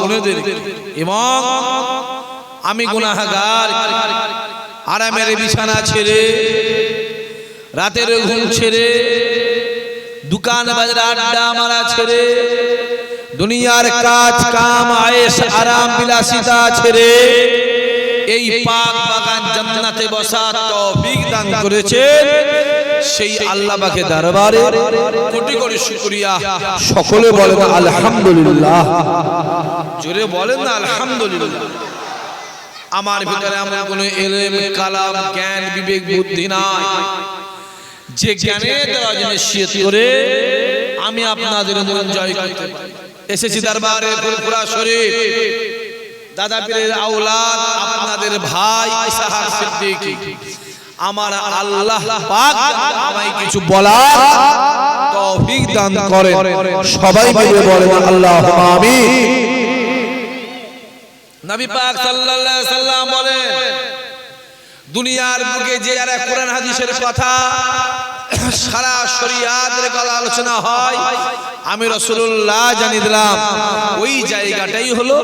বোনেদের এবং আমি গুনাহগার আরামের বিছানা ছেড়ে রাতের ঘুম ছেড়ে দোকান বাজার আড্ডা মারা ছেড়ে দুনিয়ার কাজ কাম আয়েশ আরাম বিলাসিতা ছেড়ে এই পাক বাগান জান্নাতে বসার তৌফিক দান করেছেন সেই আল্লাহ পাকের দরবারে কোটি কোটি শুকরিয়া। সকলে বলেন আলহামদুলিল্লাহ, জোরে বলেন না আলহামদুলিল্লাহ। আমার ভিতরে এমন কোনো ইলম কালাম জ্ঞান বিবেক বুদ্ধি নাই যে জ্ঞানের দ্বারা নসিহত করে আমি আপনাদের মন জয় করতে পারি। এসেছি দরবারে ফুরফুরা শরীফ দাদা পীরের আওলাদ আপনাদের ভাই ইসহাক সিদ্দিকী। আমার আল্লাহ পাক আমায় কিছু বলার তৌফিক দান করেন। সবাই মিলে বলেন আল্লাহুম্মা আমিন। নবী পাক সাল্লাল্লাহু আলাইহি সাল্লাম বলেন, দুনিয়ার বুকে যে যারা কোরআন হাদিসের কথা সারা শরিয়াতের কথা আলোচনা হয় আমি রাসূলুল্লাহ জানিয়ে দিলাম ওই জায়গাটাই হলো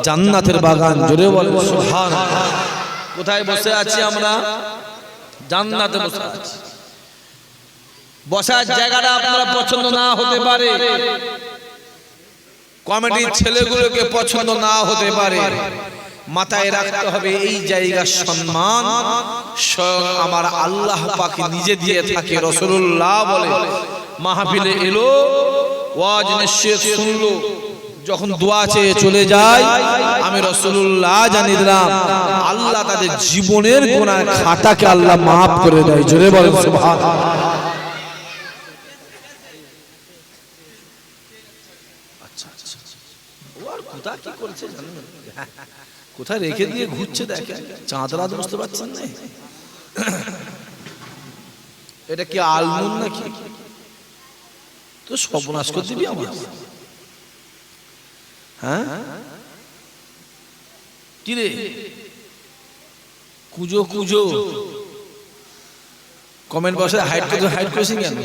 জান্নাতের বাগান। জোরে বলেন সুবহানাল্লাহ। কোথায় বসে আছি আমরা? জান্নাতে বসে আছি। বসার জায়গাটা আপনারা পছন্দ না হতে পারে, কমিটির ছেলেগুলোকে পছন্দ না হতে পারে, মাথায় রাখতে হবে এই জায়গার সম্মান স্বয়ং আমার আল্লাহ পাক নিজে দিয়ে থাকে। রাসূলুল্লাহ বলে মাহফিলে এলো ওয়াজ নসিহত শুনলো, যখন দোয়া চেয়ে চলে যায় আমি রাসূলুল্লাহ জানিয়ে দিলাম আল্লাহ তাদের জীবনের গুনাহ খাতাকে আল্লাহ maaf করে দেয়। জোরে বলেন সুবহানাল্লাহ। আচ্ছা আচ্ছা, ওর কোথা কি করছে জানেন? কোথায় রেখে দিয়ে ঘুরছে দেখেন, চাঁদ রাত বুঝতে পারছেন না? এটা কি আলমুন নাকি? তো সর্বনাশ করে দিবি আমার। হ্যাঁ কি রে কুজো কুজো কমেন্ট বক্সে হাইড করেছেন কেন?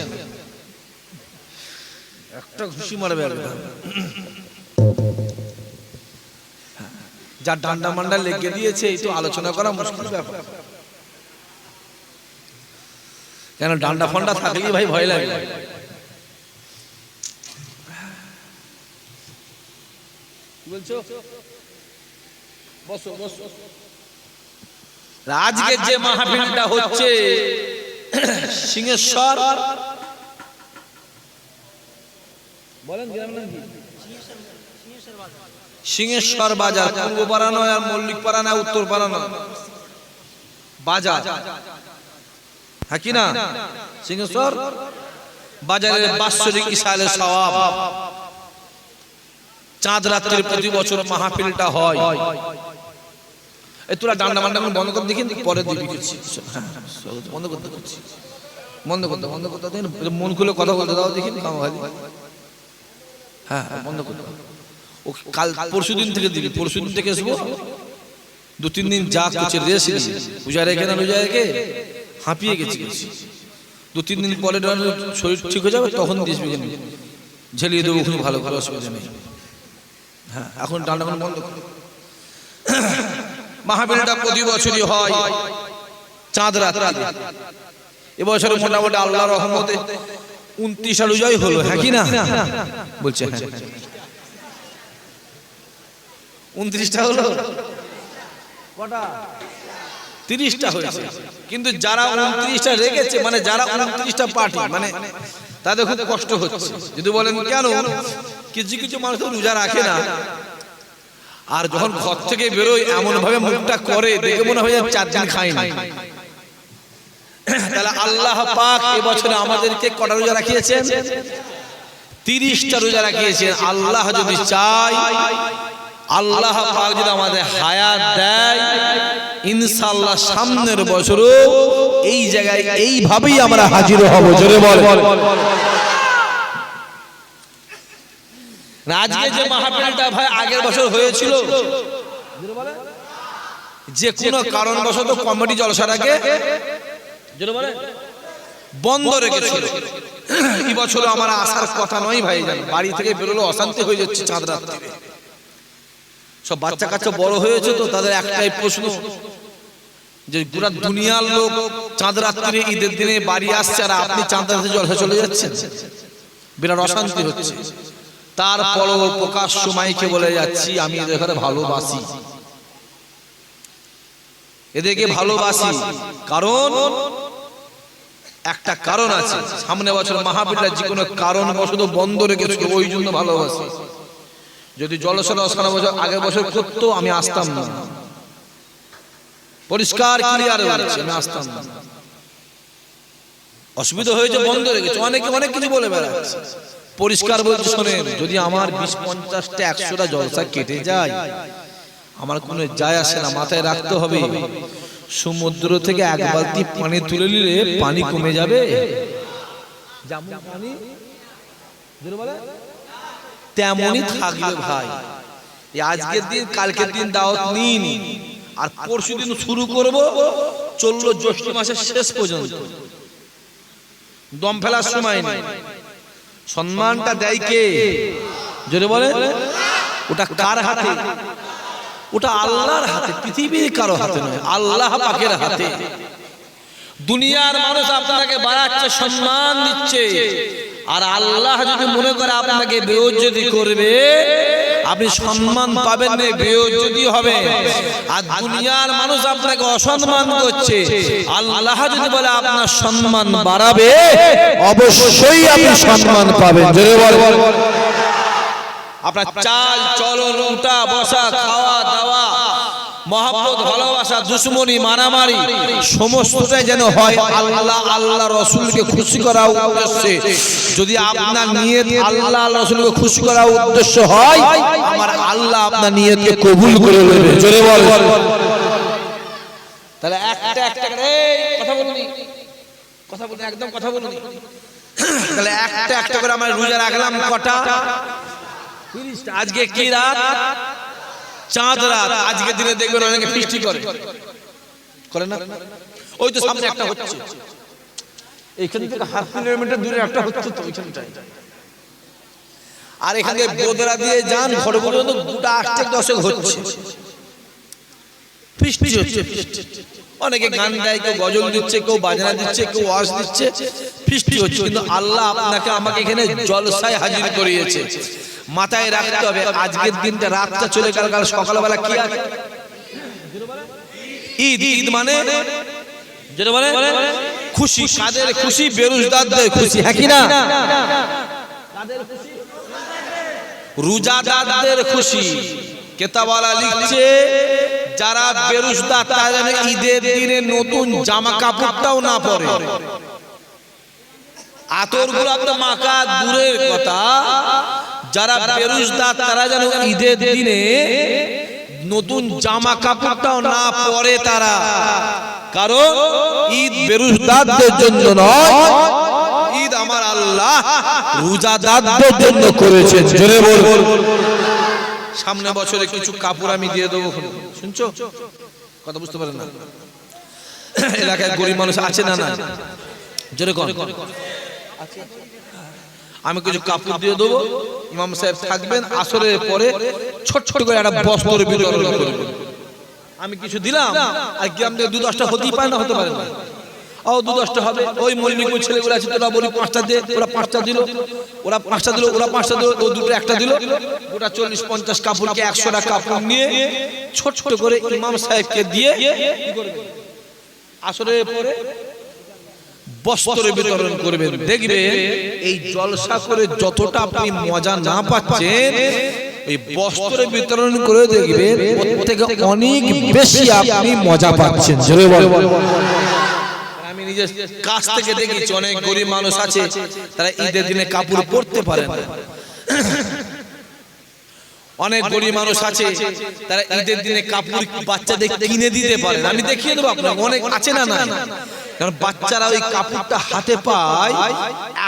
একটা ঘুষি মারবে একদম। যার ডান্ডা মান্ডা লেগে দিয়েছে এই তো আলোচনা করা মুশকিল ব্যাপার। কেন ডান্ডা ফান্ডা থাকলেই ভাই ভয় লাগে। বলছো বসো বসো। আজকে যে মাহফিলটা হচ্ছে সিংহেশ্বর, বলেন গ্রামের নাম কি? সিংহেশ্বর বাজার, পূর্ব পাড়া নয় আর মল্লিক পাড়া না উত্তর পাড়া নয়, বাজার। হ্যাঁ কি না? সিংহেশ্বর বাজারের বাৎসরিক ইসালে সওয়াব চাঁদ রাত্রির প্রতি বছর মাহফিলটা হয়। এই তোরা ডান্ডা মান্ডা বন্ধ করে দেখি, পরে দিবি কিছু বন্ধ করতে করছি, বন্ধ করতে মন খুলে কথা বলতে দাও দেখি। হ্যাঁ বন্ধ করতে। ও কাল পরশুদিন থেকে দিবি, পরশুদিন থেকে আসবো, 2-3 দিন যা কিছু রেস্ট নিবি। পূজা রেখে না পূজা রেখে হাঁপিয়ে গেছি, 2-3 দিন পরে শরীর ঠিক হয়ে যাবে তখন দিস বিকেনি ঝেলিয়ে দেবো, খুব ভালো ভালো অসুবিধা নেই। হ্যাঁ এখন ডান্ডা বন্ধ করো। মাহফিলটা প্রতি বছরই হয় চাঁদ রাত্রি। এবছর মোটামুটি আল্লাহর রহমতে 29টা রোজাই হলো। হ্যাঁ কি না বলছে? হ্যাঁ 29টা হলো। কটা? 30টা হয়েছে। কিন্তু যারা 29টা রেখেছে মানে যারা 29টা পার্টি মানে তাদের খুব কষ্ট হচ্ছে। যদি বলেন কেন, কিছু কিছু মানুষ তো রোজা রাখে না, আর যখন ঘর থেকে বেরোয় এমন ভাবে মুখটা করে দেখে মনে হয় 4 দিন খায় না। তাহলে আল্লাহ পাক এবছরে আমাদেরকে কটা রোজা রাখিয়েছেন? 30টা রোজা রাখিয়েছেন। আল্লাহ যদি চায়, আল্লাহ পাক যদি আমাদের হায়াত দেয়, ইনশাআল্লাহ সামনের বছরও এই জায়গায় এইভাবেই আমরা হাজির হব। জোরে বল। আজকে যে মাহফিলটা ভাই আগের বছর হয়েছিল, যে কোনো কারণবশত কমিটি জলসাটাকে বন্ধ রেখেছিল। এই বছর আমার আসার কথা নয় ভাই, বাড়ি থেকে বেরোলে অশান্তি হয়ে যাচ্ছে চাঁদ রাত্রিতে। সব বাচ্চা কাচ্চা বড় হয়েছে তো তাদের একটাই প্রশ্ন যে পুরা দুনিয়ার লোক চাঁদ রাত্রিরে ঈদের দিনে বাড়ি আসছে আর আপনি চাঁদ রাত্রে জলসা চলে যাচ্ছেন, বিরাট অশান্তি হচ্ছে। তারপরও প্রকাশ্য মাইকে বলে যাচ্ছি আমি এদের ঘরে ভালোবাসি, এদেরকে ভালোবাসি। কারণ একটা কারণ আছে, সামনে বছর মাহফিলটা যে কোনো কারণ বশত বন্ধ রেখেছিল, ওই জন্য ভালোবাসি। যদি জলসা সারা বছর আগের বছর করতো আমি আসতাম না, পরিষ্কার ক্লিয়ার হয়েছে, আমি আসতাম না। অসুবিধা হয়েছে বন্ধ রেখেছে, অনেকে অনেক কিছু বলে বেড়াচ্ছে। পরিষ্কার বলছে শোনেন, যদি আমার 20-50টা 100টা জলসা কেটে যায় আমার কোনো যায় আসে না, মাথায় রাখতে হবে সমুদ্র থেকে এক বালতি পানি তুলে নিলে পানি কমে যাবে, তেমনই থাকবে ভাই। আজকের দিন কালকের দিন দাওয়াত নিইনি, আর পরশু দিন শুরু করব, চললো জ্যৈষ্ঠ মাসের শেষ পর্যন্ত, দম ফেলার সময় নেই। সম্মানটা দেয় কে? জোরে বলে। ওটা কার হাতে? ওটা আল্লাহর হাতে, পৃথিবীর কারো হাতে নয়, আল্লাহ পাকের হাতে। দুনিয়ার মানুষ আপনাকে বাড়াচ্ছে, সম্মান দিচ্ছে, আর আল্লাহ যদি মনে করে আপনাকে বেইজ্জতি করবে, আপনি সম্মান পাবেন না, বেইজ্জতি হবে। আর দুনিয়ার মানুষ আপনাকে অসম্মান করছে, আল্লাহ যদি বলে আপনার সম্মান বাড়াবে, অবশ্যই আপনি সম্মান পাবেন। জোরে বল। আপনার চাল চলন, উঠা বসা, খাওয়া দাওয়া, মহব্বত, ভালোবাসা, দুশ্মনী, মারামারি সমস্তটাই যেন হয় আল্লাহ আল্লাহ রসুলকে খুশি করা উদ্দেশ্যে। যদি আপনার নিয়ত আল্লাহ রসুলকে খুশি করা উদ্দেশ্য হয়, আমার আল্লাহ আপনার নিয়তকে কবুল করে নেবে। জোরে বল। তাহলে একটা একটা করে কথা বলুন, কথা বলুন, একদম কথা বলুন। তাহলে একটা একটা করে আমরা রোজা রাখলাম কটা? 30টা। আজকে কি রাত? চাঁদ রাত। আজকে দিনে দেখবেন অনেকে ফিস্টি করে না? ওই তো সামনে একটা হচ্ছে, এইখান থেকে 1/2 কিলোমিটার দূরে একটা হচ্ছে তো ওইখানটায়। আর এখানে বোদরা দিয়ে যান ঘরে পর্যন্ত গোটা 8-10 হচ্ছে, ফিস্টি হচ্ছে। অনেকে গান গায়, কেউ গজল দিচ্ছে, কেউ বাজনা দিচ্ছে, কেউ ওয়াজ দিচ্ছে, ফিস্টি হচ্ছে। কিন্তু আল্লাহ আপনাকে আমাকে এখানে জলসায় হাজির করিয়েছে। মাথায় রাখতে হবে আজকের দিনটা, রাতটা চলে গেল, কাল সকালবেলা কি আছে? ঈদ। ঈদ মানে যেটা বলে খুশি। কাদের খুশি? বেরোজগারদের খুশি, হ্যাঁ কি না? কাদের খুশি? রোজাদারদের খুশি। কেতাবওয়ালা লিখছে যারা বেরোজগার তারা ঈদের দিনে নতুন জামা কাপড়টাও না পরে। আতরগুলো আপনার মাখা দূরের কথা, যারা বেরোজগার তারা যেন ঈদের দিনে নতুন জামা কাপড়টাও না পরে তারা। কারণ ঈদ বেরোজগারদের জন্য নয়, ঈদ আমার আল্লাহ রোজাদারদের জন্য করেছেন। জোরে বল। সামনে বছরে কিছু কাপড় আমি দিয়ে দেবো, শুনছো? কথা বুঝতে পারেন না? এলাকায় গরিব মানুষ আছে না? না, জোরে কর। আমি কিছু কাপড় দিয়ে দেবো, ইমাম সাহেব থাকবেন, আসরের পরে ছোট ছোট করে একটা বস্ত্র বিতরণ করবেন। আমি কিছু দিলাম, আর কি আমাদের 2-10টা হতেই পারে না, হতে পারে না। ও 2-10টা হবে। ওই মল্লিকুল ছেলেগুলো আছে, তোরা বলি 5টা দে, ওরা 5টা দিল, ওরা 5টা দিল, ওরা 5টা দিল, ও দুটো একটা দিল। ওটা 40-50 কাপড়কে 100টা কাপড় নিয়ে ছোট ছোট করে ইমাম সাহেবকে দিয়ে আসরের পরে বস্ত্র বিতরণ করবেন। দেখবেন এই জলসা করে যতটা আপনি মজা না পাচ্ছেন, এই বস্ত্র বিতরণ করে দেখবেন ওর থেকে অনেক বেশি আপনি মজা পাচ্ছেন। জোরে বল। আমি নিজের কাছ থেকে দেখেছি, অনেক গরিব মানুষ আছে তারা ঈদের দিনে কাপড় পরতে পারে না। অনেক গরিব মানুষ আছে তারা ঈদের দিনে কাপড় বাচ্চাদের কিনে দিতে পারে না। আমি দেখিয়ে দেবো আপনাকে, অনেক আছে না? না, কারণ বাচ্চারা ওই কাপড়টা হাতে পায়,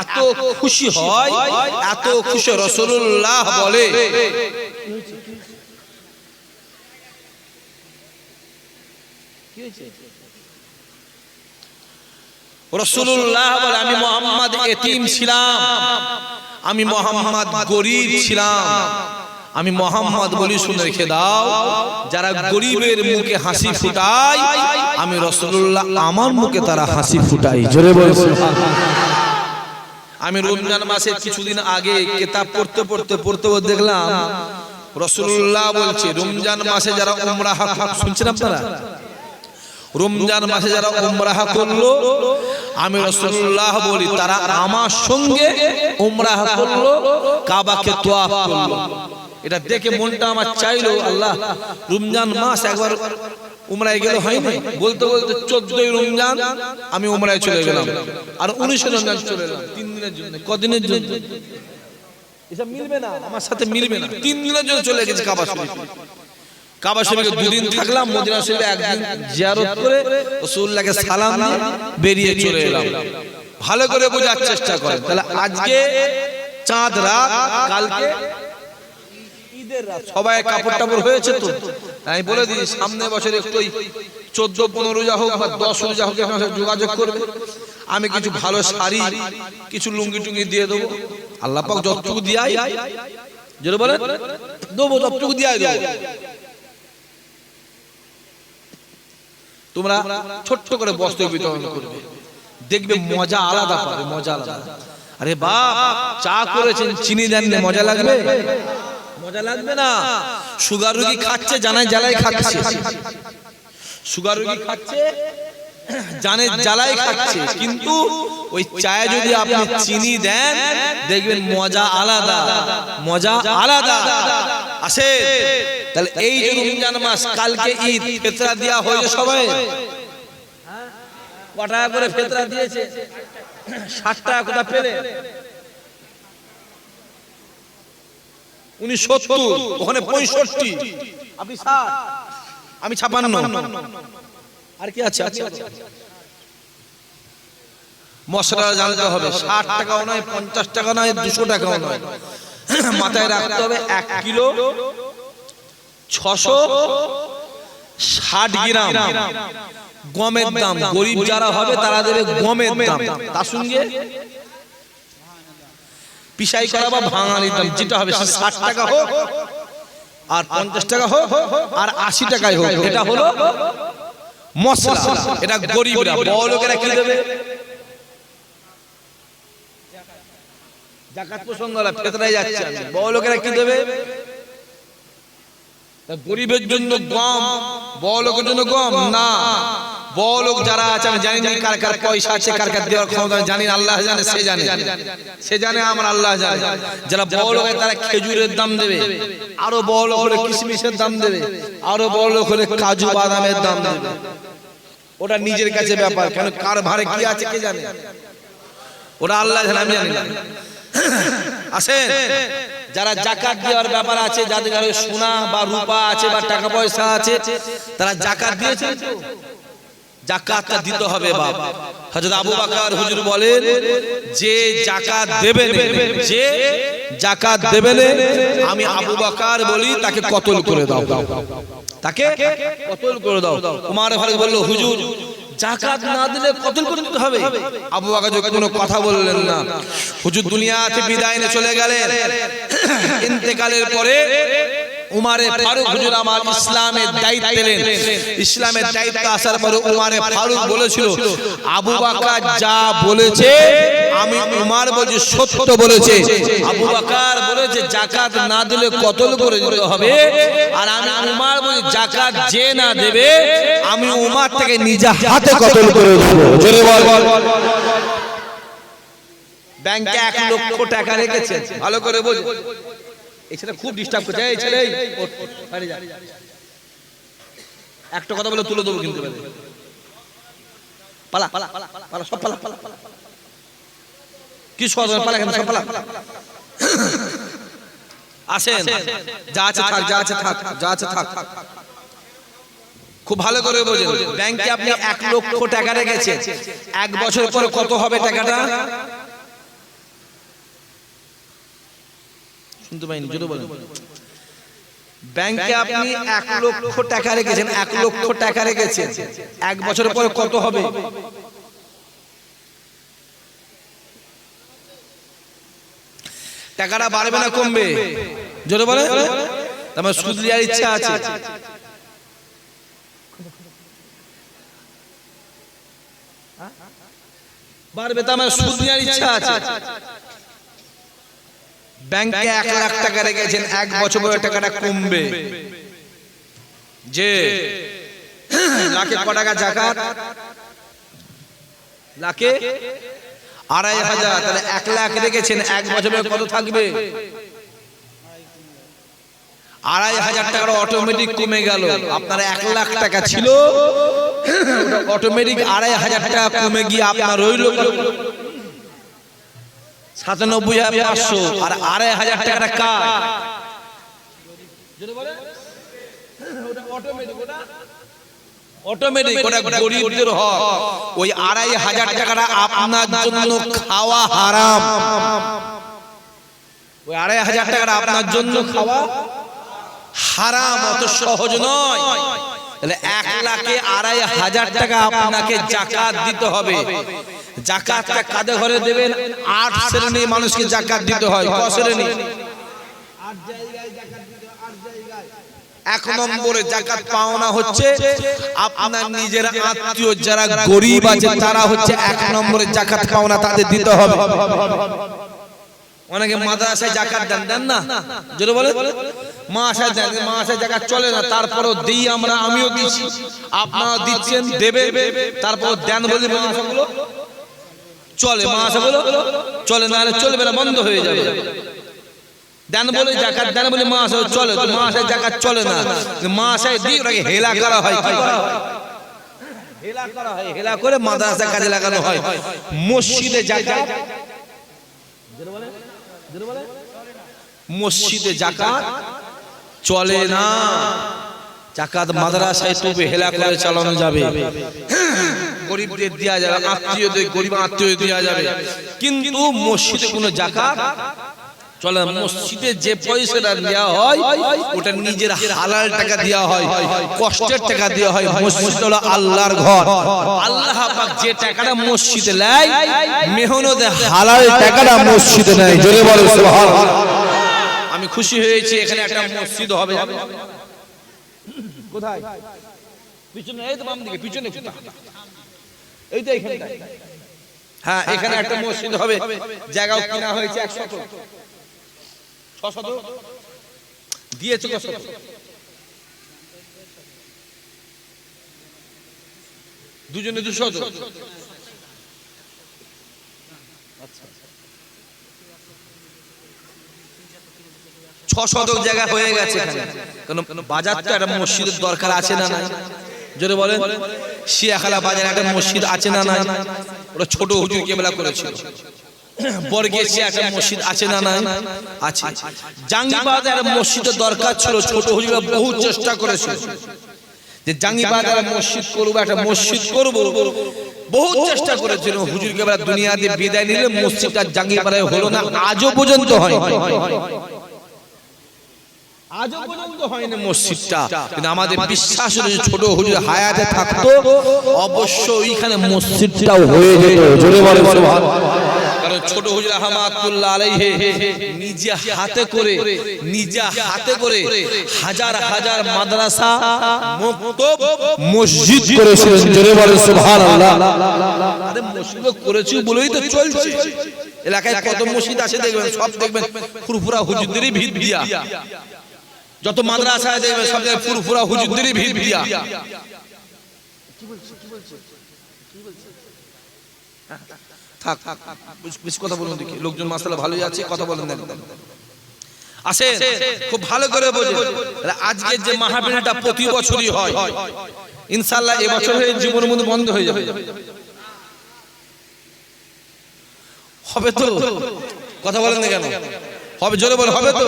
এত খুশি হয়, এত খুশি। রাসূলুল্লাহ বলে রাসূলুল্লাহ বলে আমি মুহাম্মদ এতিম ছিলাম, আমি মুহাম্মদ গরীব ছিলাম, আমি মোহাম্মদ বলি, শুনে রেখে দাও, যারা গরিবের মুখে হাসি ফুটায় আমি রাসূলুল্লাহ আমার মুখে তারা হাসি ফুটাই। জোরে বল সুবহানাল্লাহ। আমি রমজান মাসের কিছুদিন আগে কিতাব পড়তে দেখলাম রাসূলুল্লাহ বলছে রমজান মাসে যারা উমরাহ শুনছেন আপনারা, রমজান মাসে যারা উমরাহ করলো আমি রাসূলুল্লাহ বলি তারা আমার সঙ্গে উমরাহ করলো, কাবাকে তওয়াফ করলো। এটা দেখে মনটা আমার চাইলো আল্লাহ রমজান মাস একবার উমরায় গেলে হয় না, বলতে বলতে 14ই রমজান আমি উমরায় চলে গেলাম আর 19 রমজান চলে এলাম 3 দিনের জন্য। কদিনের জন্য এসব মিলবে না, আমার সাথে মিলবে না। 3 দিনের জন্য চলে গেছি কাবা শরীফ। কাবা শরীফে 2 দিন থাকলাম, মদিনা শরীফে 1 দিন জিয়ারত করে রাসূলুল্লাহকে সালাম দিয়ে বেরিয়ে চলে এলাম। ভালো করে বোঝার চেষ্টা করেন। তাহলে আজকে চাঁদ রাত, কালকে ঈদের রাত, সবাই কাপড় টাপড় হয়েছে তো? আমি বলে দিই সামনে বছর একটু 14-15 রোজা হোক বা 10 রোজা হোক আমার সাথে যোগাযোগ করবে। আমি কিছু ভালো শাড়ি, কিছু লুঙ্গি টুঙ্গি দিয়ে দেবো। আল্লাহ পাক যতটুকু দিয়াই, যেটা বলে দেবো, যতটুকু দিয়াই দেবো। তোমরা ছোট্ট করে বস্ত্র বিতরণ করবে, দেখবে মজা আলাদা পাবে, মজা আলাদা। আরে বাপ চা করেছেন, চিনি দেন না, মজা লাগবে? মজা লাগবে না। সুগার রোগী খাচ্ছে, জানায় জ্বালায় খাচ্ছে। সুগার রোগী খাচ্ছে, জানে জ্বালায় খাচ্ছে, কিন্তু ওই চায়ে যদি আপনি চিনি দেন দেখবেন মজা আলাদা, মজা আলাদা আসে। তাহলে এই যে রমজান মাস, কালকে ঈদ, ফিতরা দেয়া হয়েছে সবাই। কত টাকা করে ফিতরা দিয়েছে? 60 টাকা কোথা পেলে? উনি 70, ওখানে 65, আপনি 60, আমি 56। আর কি আছে? মশলা জানতে হবে। 60 টাকাও নয়, 50 টাকা নয়, 200 টাকাও নয়। মাথায় রাখতে হবে 1 কিলো 660 গ্রাম গমের দাম। গরিব যারা হবে তারা দেবে গমের দাম, তার সঙ্গে পিসাই করা বা ভাঙানির দাম যেটা হবে 60 টাকা হোক আর 50 টাকা হোক আর 80 টাকায় হোক, এটা হলো মশলা। এটা গরিবরা, বড় লোকেরা কি দেবে? যাকাত প্রসঙ্গ হলো, ফিতরায় যাচ্ছে, বড় লোকেরা কি দেবে? গরিবের জন্য গম, বড় লোকের জন্য গম না। বড় লোক যারা আছে আমি জানি না কার কার পয়সা আছে, কার কার দেওয়ার ক্ষমতা জানি না, আল্লাহ জানে, সে জানে, আমার আল্লাহ জানে। যারা বড় লোক তারা খেজুরের দাম দেবে, আরো বড় লোক হলে কিশমিশের দাম দেবে, আরো বড় লোক হলে কাজু বাদামের দাম দেবে। ওটা নিজের কাছে ব্যাপার, কেন কার ভারে কি আছে কে জানে, ওটা আল্লাহ জানে, আমি জানি না। আসেন, যারা যাকাত দেওয়ার ব্যাপার আছে, যাদের ঘরে সোনা বা রূপা আছে বা টাকা পয়সা আছে, তারা যাকাত দিয়েছে। যাকাতটা দিতে হবে বাপ। হযরত আবু বকর হুজুর বলেন, যে যাকাত দেবে না, যে যাকাত দেবে না, আমি আবু বকর বলি তাকে কতল করে দাও, তাকে কতল করে দাও। উমর ফারুক বলল, হুজুর যাকাত না দিলে কতল করে দিতে হবে? আবু বকর কোনো কথা বললেন না। হুজুর দুনিয়া থেকে বিদায় নিয়ে চলে গেলেন। ইন্তেকালের পরে উমরে ফারুক হুজুর আমার ইসলামের দায়িত্ব নিলেন। ইসলামের দায়িত্ব আসার পরে উমরে ফারুক বলেছিল, আবু বকর যা বলেছে আমি উমর বলছি সত্য বলেছে। আবু বকর বলেছে যাকাত না দিলে কতল করে দিতে হবে, আর আমি উমর বলছি যাকাত যে না দেবে আমি উমর থেকে নিজে হাতে কতল করে দেব। জোরে বল। ব্যাংকে 1 লক্ষ টাকা রেখেছেন, ভালো করে বুঝুন। এই ছেলে খুব ডিস্টার্ব করছে। এই ছেলে বাড়ি যা, একটা কথা বলে তুলে দেবো কিন্তু। পালা পালা পালা, সব পালা পালা, কি সব পালা, কেন সব পালা। আসেন, যা আছে থাক, যা আছে থাক, যা আছে থাক। খুব ভালো করে বোঝেন, ব্যাংকে আপনি 1 লক্ষ টাকা রেখেছেন, 1 বছর পরে কত হবে টাকাটা? শুনতে পাইনি, জোরে বলেন। ব্যাংকে আপনি 1 লক্ষ টাকা রেখেছেন, 1 লক্ষ টাকা রেখেছেন, 1 বছর পরে কত হবে? টাকাটা বাড়বে না কমবে? জোরে বলে আমার সুদ নেওয়ার ইচ্ছা আছে, বাড়বে তো আমার সুদ নেওয়ার ইচ্ছা আছে। ব্যাংকে 1 লাখ টাকা রেখেছেন, 1 বছর পরে টাকাটা কমবে, যে লাখে ক টাকা যাকাত, লাখে 2500, তাহলে 1 লাখ রেখেছেন, 1 বছর পরে কত থাকবে? 2500 টাকা অটোমেটিক কমে গেল। আপনার 1 লাখ টাকা ছিল, অটোমেটিক 2500 টাকা কমে গিয়ে আপনার রইল 97,500, আর 2500 টাকাটা কার? অটোমেটিক ওটা গরিবদের হক। ওই 2500 টাকাটা আপনার জন্য খাওয়া হারাম, ওই 2500 টাকাটা আপনার জন্য খাওয়া হারাম, অত সহজ নয়। তাহলে 1 লাখে 2500 টাকা আপনাকে যাকাত দিতে হবে। যাকাতটা কাদের ঘরে দেবেন? 8 শ্রেণীর মানুষকে যাকাত দিতে হয়। ক শ্রেণী? 8 জায়গায় যাকাত দিতে হয়, 8 জায়গায়। 1 নম্বরে যাকাত পাওনা হচ্ছে আপনার নিজের আত্মীয় যারা গরিব আছে, তারা হচ্ছে 1 নম্বরে যাকাত পাওনা, তাদের দিতে হবে। অনেকে মাদ্রাসায় যাকাত দেন না, জোরে বলে মাদ্রাসায় দেন, মাদ্রাসায় যাকাত চলে না, তারপরও দিই আমরা, আমিও দিচ্ছি, আপনারা দিচ্ছেন, দেবে, তারপর দেন বলে মাদ্রাসাগুলো চলে, মাদ্রাসাগুলো চলে না, চলবে না, বন্ধ হয়ে যাবে। দেন বলে যাকাত দেন বলে মাদ্রাসা চলে, তো মাদ্রাসায় যাকাত চলে না, মাদ্রাসায় দিই ওটাকে হেলা করা হয়। কি করা হয়? হেলা করা হয়, হেলা করে মাদ্রাসা কাজে লাগানো হয়। মসজিদে যাকাত, মসজিদে যাকাত চলে না, যাকাত মাদ্রাসায় তবে হেলা করে চালানো যাবে, গরিবদের দেওয়া যাবে, আত্মীয়দের, গরিব আত্মীয় দেওয়া যাবে, কিন্তু মসজিদে কোনো যাকাত চলে না। মসজিদে যে পয়সাটা দেওয়া হয় ওটা নিজের হালাল টাকা দেওয়া হয়, কষ্টের টাকা দেওয়া হয়। মসজিদ হলো আল্লাহর ঘর, আল্লাহ পাক যে টাকাটা মসজিদে নেয়, মেহনতে হালাল টাকাটা মসজিদে নেয়। জোরে বলো সুবহানাল্লাহ। আমি খুশি হয়েছি, এখানে একটা মসজিদ হবে। কোথায়? পিছনে, এই তো বাম দিকে, পিছনে, এই তো এখানে। হ্যাঁ, এখানে একটা মসজিদ হবে, জায়গাও কিনা হয়েছে 600 দিয়েছে, দুজনে 200। আচ্ছা, 600 জায়গা হয়ে গেছে। কারণ বাজার তো একটা মসজিদের দরকার আছে না নাই? জোরে বলেন। শিয়াখালা বাজারে একটা মসজিদ আছে না নাই? ওরা ছোট হুজুর কেবলা করেছিল। বর্গেশে একটা মসজিদ আছে না নাই? আছে। জাঙ্গিবাদে একটা মসজিদের দরকার ছিল, ছোট হুজুররা বহু চেষ্টা করেছে যে জাঙ্গিবাদে একটা মসজিদ করব, একটা মসজিদ করব, বহু চেষ্টা করেছিল। হুজুর কেবলা দুনিয়াতে বিদায় নিলে মসজিদটা জাঙ্গিবাদে হলো না, আজও পর্যন্ত হয়, আজও পর্যন্ত হয়নি মসজিদটা। কিন্তু আমাদের বিশ্বাস হলো ছোট হুজুর হায়াতে থাকতো অবশ্যই ওইখানে মসজিদটাও হয়ে যেত। জোরে বলেন সুবহানাল্লাহ। কারণ ছোট হুজুর রহমাতুল্লাহ আলাইহি নিজে হাতে করে হাজার হাজার মাদ্রাসা, মক্তব, মসজিদ করেছিলেন। জোরে বলেন সুবহানাল্লাহ। আরে মসজিদ করেছি বলেই তো চলছে। এলাকায় কত মসজিদ আছে দেখবেন, সব দেখবেন ফুরফুরা হুজুরদেরই ভিড় দিয়া। যত মাদ্রাসা দেখবেন সব জায়গায় ফুরফুরা হুজুরদেরই ভিড় দিয়া। থাক বেশি কথা বলুন, দেখি লোকজন মাসালা ভালোই আছে, কথা বলেন না আসেন, খুব ভালো করে বোঝেন। আজকে যে মাহফিলটা প্রতি বছরই হয়, ইনশাআল্লাহ এবছর জীবনের মধ্যে বন্ধ হয়ে যাবে। হবে তো? কথা বলেন না কেন? হবে, জোরে বলে হবে তো?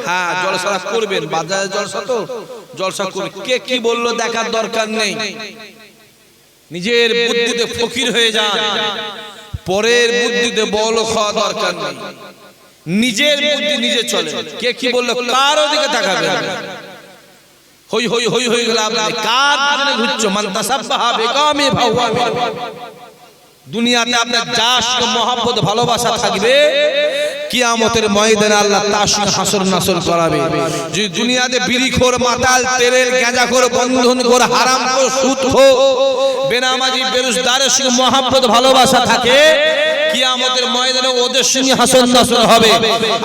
হ্যাঁ, জলসা করবেন, বাজারে জলসা তো জলসা করবেন। কে কি বললো দেখার দরকার নেই, নিজের বুদ্ধিতে ফকির হয়ে যান, পরের বুদ্ধিতে বল খাওয়া দরকার নেই। নিজের বুদ্ধি নিজে চলে, কে কি বললো কারো দিকে তাকাবে না। হই হই হই হই গেল, আপনি কার পিছনে ঘুরছো? মান তাসাব্বাহা বিকামি ফাহুয়া। দুনিয়াতে আপনার যার মহব্বত ভালোবাসা থাকবে কিয়ামতের ময়দানে আল্লাহ তার সঙ্গে হাসর নাসর করাবে। যদি দুনিয়াতে বিড়িখোর, মাতাল, তেলের গাঁজাখোর, বন্ধনখোর, হারামখোর, সুদখোর, বেনামাজি, বেরোজগারের সঙ্গে মহব্বত ভালোবাসা থাকে, কিয়ামতের ময়দানে ওদের সঙ্গে হাসর নাসর হবে।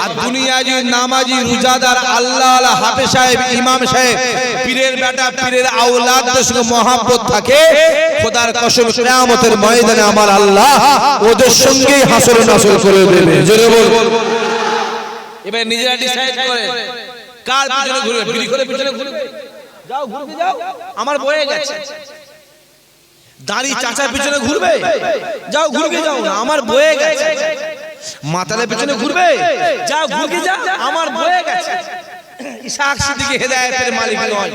আর দুনিয়ায় যদি নামাজি, রোজাদার, আল্লাহ, হাফেজ সাহেব, ইমাম সাহেব, পীরের বেটা, পীরের আওলাদদের সঙ্গে মহব্বত থাকে, খোদার কসম কিয়ামতের ময়দানে আমার আল্লাহ ওদের সঙ্গেই হাসর নাসর করে দেবে। জোরে বল। এবার নিজেরা ডিসাইড করে কার পিছনে ঘুরবে। বিড়ি করে পিছনে ঘুরবে, যাও ঘুরতে যাও, আমার বয়ে গেছে। দাড়ি চাচার পিছনে ঘুরবে, যাও ঘুরকে যাও না, আমার বয়ে গেছে। মাতালের পিছনে ঘুরবে, যাও ঘুরকে যাও, আমার বয়ে গেছে। ইসহাক সিদ্দিকী হেদায়েতের মালিক নয়,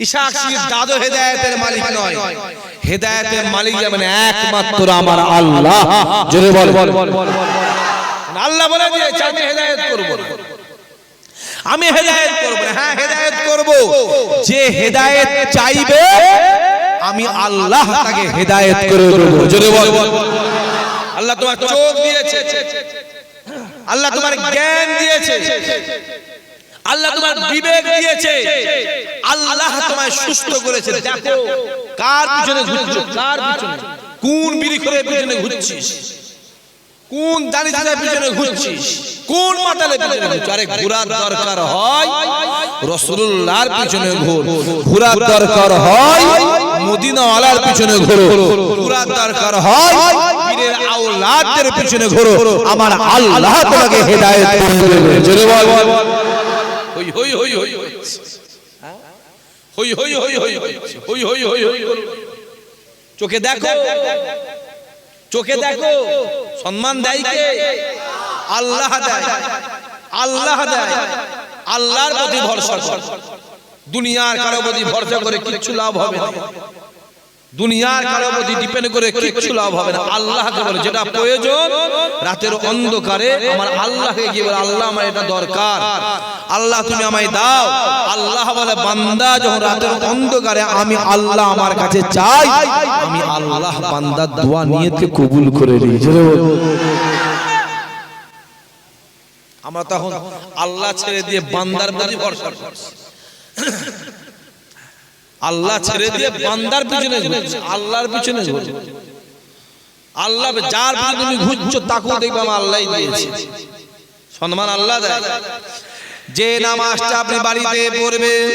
ইসহাক সিদ্দিকী দাদু হেদায়েতের মালিক নয়। হেদায়েতের মালিক যেমন একমাত্র আমার আল্লাহ। জোরে বল। আল্লাহ বলে দিয়েছে আমি হেদায়েত করব না, আমি হেদায়েত করব না। হ্যাঁ হেদায়েত করব, যে হেদায়েত চাইবে আমি আল্লাহ তাকে হেদায়েত করে দেব। জোরে বল। আল্লাহ তোমার চোখ দিয়েছে, আল্লাহ তোমার জ্ঞান দিয়েছে, আল্লাহ তোমার বিবেক দিয়েছে, আল্লাহ তোমায় সুস্থ করেছে। দেখো কার পিছনে ঘুরছো, কার পিছনে, কোন বিড়িখোরের পিছনে ঘুরছিস, কোন দাড়িচাঁদের পিছনে ঘুরছিস, কোন মাতালের পিছনে ঘুরছিস। আরে ঘোরার দরকার হয় রাসূলুল্লাহর পিছনে ঘোর, ঘোরার দরকার হয় মদিনাওয়ালার পিছনে ঘোরো, ঘোরার দরকার হয় পীরের আওলাদদের পিছনে ঘোরো, আমার আল্লাহ তোমাকে হেদায়েত করে দেবে। জোরে বল। হই হই হই হই হই হই হই হই হই হই হই হই। চোখে দেখো, চোখে দেখো, সম্মান দেয় কে? আল্লাহ দেয়, আল্লাহ দেয়। আল্লাহর প্রতি ভরসা কর, দুনিয়ার কারো প্রতি ভরসা করে কিচ্ছু লাভ হবে না, দুনিয়ার কারো প্রতি ডিপেন্ড করে কিচ্ছু লাভ হবে না। আল্লাহকে বলে যেটা প্রয়োজন, রাতের অন্ধকারে আমার আল্লাহকে গিয়ে বলে আল্লাহ আমার এটা দরকার, আল্লাহ তুমি আমায় দাও। আল্লাহ বলে বান্দা যখন রাতের অন্ধকারে আমি আল্লাহ আমার কাছে চাই, আমি আল্লাহ বান্দার দোয়া নিয়তকে কবুল করে নিই। আমরা তখন আল্লাহ ছেড়ে দিয়ে বান্দার প্রতি ভরসা করছি, আল্লাহ ছেড়ে দিয়ে বান্দার পিছনে ঘুরছি, আল্লাহর পিছনে ঘুরছি। আল্লাহ যার পিছনে তুমি ঘুরছো তাকেও দেখবে আমার আল্লাহই দিয়েছে সম্মান। আল্লাহ দেয়। যে নামাজটা আপনি বাড়িতে পড়বেন,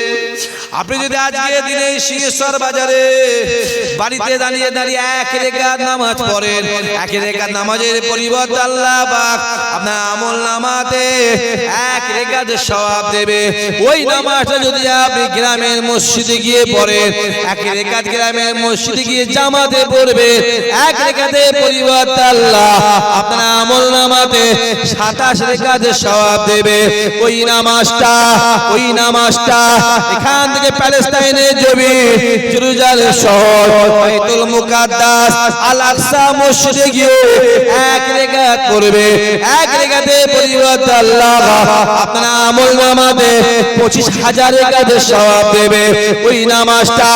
আপনি যদি আজকে দিনে সিংহেশ্বর বাজারে বাড়িতে দাঁড়িয়ে দাঁড়িয়ে এক রাকাত নামাজ পড়েন, এক রাকাত নামাজের পরিবর্তে আল্লাহ পাক আপনার আমল নামাতে এক রাকাতের সওয়াব দেবে। ওই নামাজটা যদি আপনি গ্রামের মসজিদে গিয়ে পড়েন, এক রাকাত গ্রামের মসজিদে গিয়ে জামাতে পড়বে, এক রাকাতের পরিবর্তে আল্লাহ আপনার আমল নামাতে 27 রাকাতের সওয়াব দেবে। ওই নামাজটা এখান থেকে প্যালেস্টাইনের জমি, জেরুজালেম শহর, বাইতুল মুকাদ্দাস, আল আকসা মসজিদে গিয়ে এক রাকাত পড়বে, এক রাকাতের পরিবর্তে আল্লাহ আপনার আমল নামাতে 25,000 রাকাতের সওয়াব দেবে। ওই নামাজটা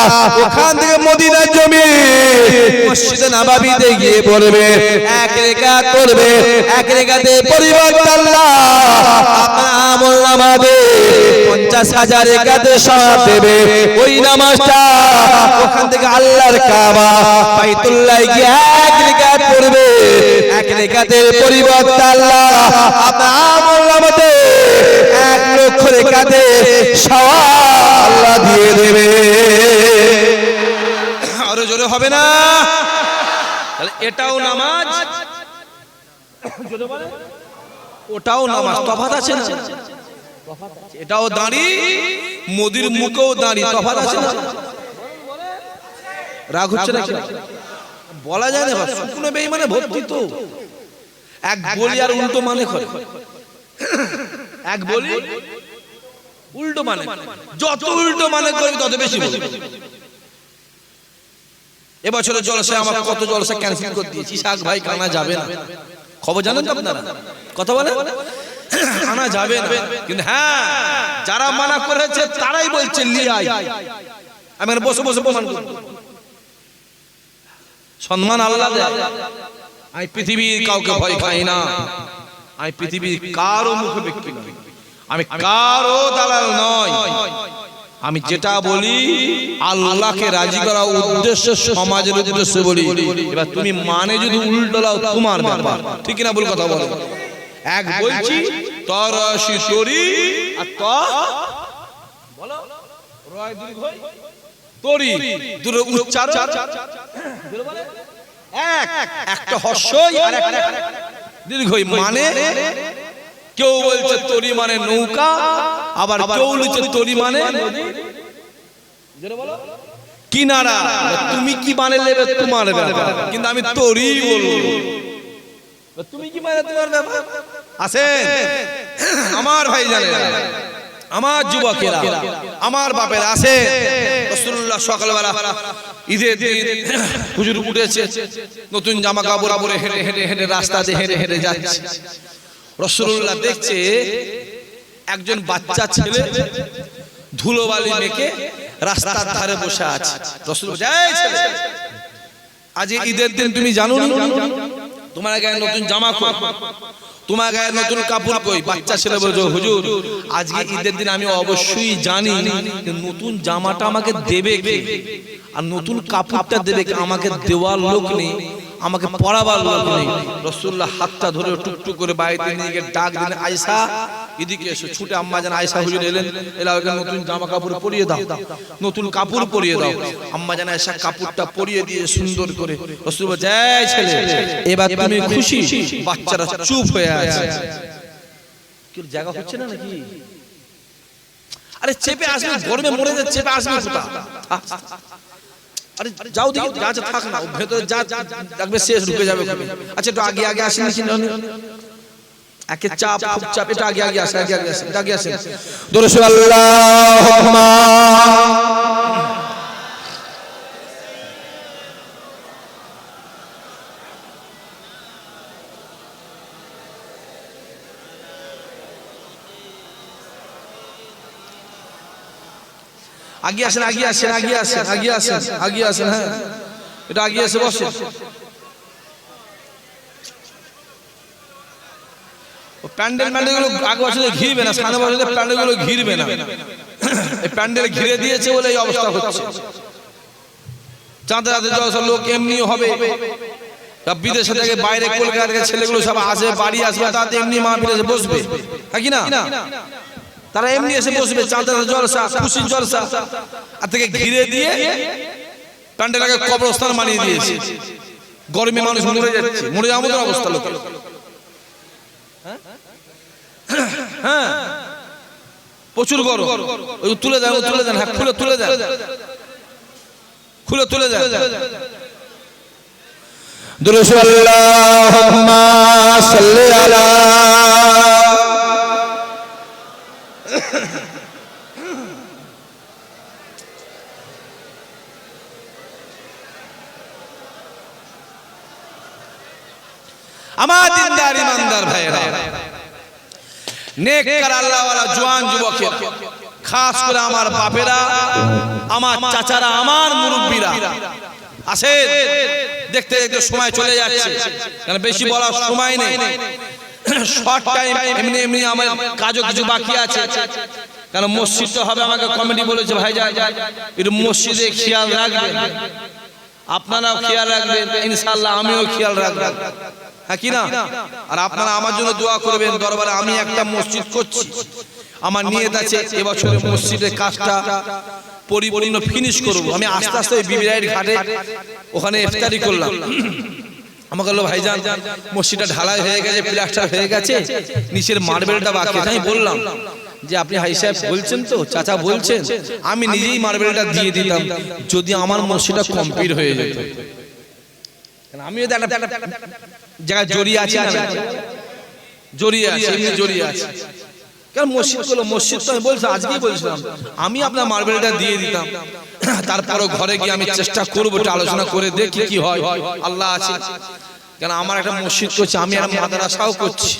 ওখান থেকে মদিনার জমি মসজিদে নববীতে গিয়ে পড়বে, এক রাকাত পড়বে, এক রাকাতের পরিবর্তে আল্লাহ আপনার আমল নামাতে 50,000 রাকাতের সওয়াব দেবে। ওই নামাজটা ওখান থেকে আল্লাহর কাবা বাইতুল্লাহ গিয়ে এক রাকাত পড়বে, এক রাকাতের পরিবর্তে আল্লাহ আপনার আমল নামাতে 1 লক্ষ রাকাতের সওয়াব আল্লাহ দিয়ে দেবে। আরো জোরে হবে না? তাহলে এটাও নামাজ, জোরে বলেন, ওটাও নামাজ, তফাৎ আছে না? এটাও দাঁড়ি, মোদির মুখেও দাঁড়ি, তফাৎ আছে না? রাগ হচ্ছে না? বলা যায় না, শুকনো বেঈমানে ভর্তি তো। এক বলি আর উল্টো মানে করে, এক বলি উল্টো মানে, যত উল্টো মানে করবে তত বেশি বলবে। এবছরের জলসায় আমার কত জলসা ক্যান্সেল করে দিয়েছি, ইসহাক ভাই কানা যাবে না, খবর জানেন তো আপনারা? কথা বলে আনা যাবে না, কিন্তু হ্যাঁ যারা মানা করেছে তারাই বলছে লিয়াই। আমি বসে বসে প্রমাণ করব। সম্মান আল্লাহ দেয়, আমি পৃথিবীর কাউকে ভয় খাই না, আমি পৃথিবীর কারো মুখে ব্যক্তি নই, আমি কারো দালাল নয়। আমি যেটা বলি আল্লাহকে রাজি করা উদ্দেশ্য, সমাজের উদ্দেশ্যে বলি। এবার তুমি মানে যদি উল্টো লাও তোমার ব্যাপার, ঠিক না? ভুল কথা বলো। এক বলছি তরাশি তরি আর ত বলো রয় দীর্ঘই তরি, দুটো উচ্চারণ এক, একটা হর্ষই আর একটা দীর্ঘই। মানে কেউ বলছে তরি মানে নৌকা, আবার কেউ বলছে তরি মানে কিনারা। তুমি কি মানে নেবে তোমার ব্যাপার, কিন্তু আমি তরি বলবো। তুমি কি মানে তোমার ব্যাপার। আছে আমার ভাই জানে, আমার যুবকেরা, আমার বাপের আছে। রাসূলুল্লাহ সকালবেলা ঈদের দিন হুজুর উঠেছে, নতুন জামা কাপড় পরে হেঁটে হেঁটে হেঁটে রাস্তা দিয়ে হেঁটে হেঁটে যাচ্ছে। রাসূলুল্লাহ দেখছে একজন বাচ্চা ছেলে ধুলোবালি মেখে রাস্তার ধারে বসে আছে। রাসূল যায় ছেলে, আজ ঈদের দিন তুমি জানো না তোমার গায়ে নতুন জামা কই, তোমার গায়ে নতুন কাপড় কই? বাচ্চা ছেলে বলছে হুজুর আজকে ঈদের দিন আমি অবশ্যই জানি নতুন জামাটা আমাকে দেবে কে, আর নতুন কাপড়টা দেবে কে? আমাকে দেওয়ার লোক নেই, আমাকে পরাবার লোক নেই। রাসূলুল্লাহ হাতটা ধরে টুকটুক করে বাইরে নিয়ে গিয়ে ডাক দিলেন, আয়েশা এদিকে এসো। ছুটে আম্মা জান আয়েশা হুজুর এলেন, এলাও নতুন জামা কাপড় পরিয়ে দাও, নতুন কাপড় পরিয়ে দাও। আম্মা জান আয়েশা কাপড়টা পরিয়ে দিয়ে সুন্দর করে রাসূল বলে, জয় ছেলে এবার তুমি খুশি? বাচ্চারা চুপ হয়ে আছে। কি জায়গা হচ্ছে না নাকি? আরে চেপে আসবে, গরমে মরে যাচ্ছে, চেপে আসবে কোথা? আরে যাও দিকে যা যা থাক না, ভেতরে যা দেখবে শেষ ঢুকে যাবে। আচ্ছা একটু আগে আগে আসেন নাকি? একে চাপ খুব চাপ, এটা আগে আগে আসে, আগে আগে আসে, আগে আসে। দরুদ আল্লাহুম্মা আগে আসেন, আগে আসেন, আগে আসেন, আগে আসেন, আগে আসেন। হ্যাঁ এটা আগে এসে বসে। প্যান্ডেল গুলো আগে বছরে ঘিরবে না, সামনে বছরে প্যান্ডেল গুলো ঘিরবে না। এই প্যান্ডেল ঘিরে দিয়েছে বলে এই অবস্থা হচ্ছে। চাঁদা লোক এমনি হবে, বিদেশে থেকে বাইরে কলকাতা থেকে ছেলেগুলো সব আসে, বাড়ি আসবে, তাতে এমনি মা বিদেশে বসবে, কি না? তারা এমনি এসে বসবে, চাঁদা জলসা, খুশির জলসা, আর থেকে ঘিরে দিয়ে প্যান্ডেলটাকে কবরস্থান বানিয়ে দিয়েছে। গরমে মানুষ মরে যাচ্ছে, মরে যাওয়ার মতো অবস্থা লোক। হ্যাঁ প্রচুর গরম। ওই তুলে দেন, তুলে দেন, হ্যাঁ খুলে তুলে দেন, খুলে তুলে দেন। দুরূদ আল্লাহুম্মা সাল্লি আলা আমার দিনদার ইমানদার ভাইরা, নেককার আল্লাহওয়ালা জওয়ান যুবকেরা, খাস করে আমার বাপেরা, আমার চাচারা, আমার মুরব্বীরা আছে। দেখতে দেখতে সময় চলে যাচ্ছে, কারণ বেশি বলার সময় নেই। শর্ট টাইম, এমনি এমনি আমার কাজও কিছু বাকি আছে। কারণ মসজিদটা হবে, আমাকে কমিটি বলেছে ভাই যায় একটু মসজিদে খেয়াল রাখবেন, আপনারাও খেয়াল রাখবেন, ইনশাআল্লাহ আমিও খেয়াল রাখবো, হ্যাঁ কি না? আর আপনারা আমার জন্য দোয়া করবেন দরবারে। আমি একটা মসজিদ করছি, আমার নিয়ত আছে এবছরে মসজিদের কাজটা পরিপূর্ণ ফিনিশ করব। আমি আস্তে আস্তে বিবিরাইয়ের ঘাটে ওখানে ইফতারি করলাম। আমাকে বললো ভাইজান মসজিদটা ঢালাই হয়ে গেছে, প্লাস্টার হয়ে গেছে, নিচের মার্বেলটা বাকি। আমি বললাম যে আপনি হাই সাহেব বলছেন তো, চাচা বলছেন, আমি নিজেই মার্বেলটা দিয়ে দিতাম যদি আমার মসজিদটা কমপ্লিট হয়ে যেত। আমিও একটা জায়গায় জড়িয়ে আছি, জড়িয়ে আছি, এমনি জড়িয়ে আছি। কারণ মসজিদ গুলো, মসজিদ তো আমি বলছি, আজকেই বলছিলাম আমি আপনার মার্বেলটা দিয়ে দিতাম, তারপরও ঘরে গিয়ে আমি চেষ্টা করবো, আলোচনা করে দেখি কি হয়। আল্লাহ আছে, কেন আমার একটা মসজিদ করছি, আমি একটা মাদ্রাসাও করছি।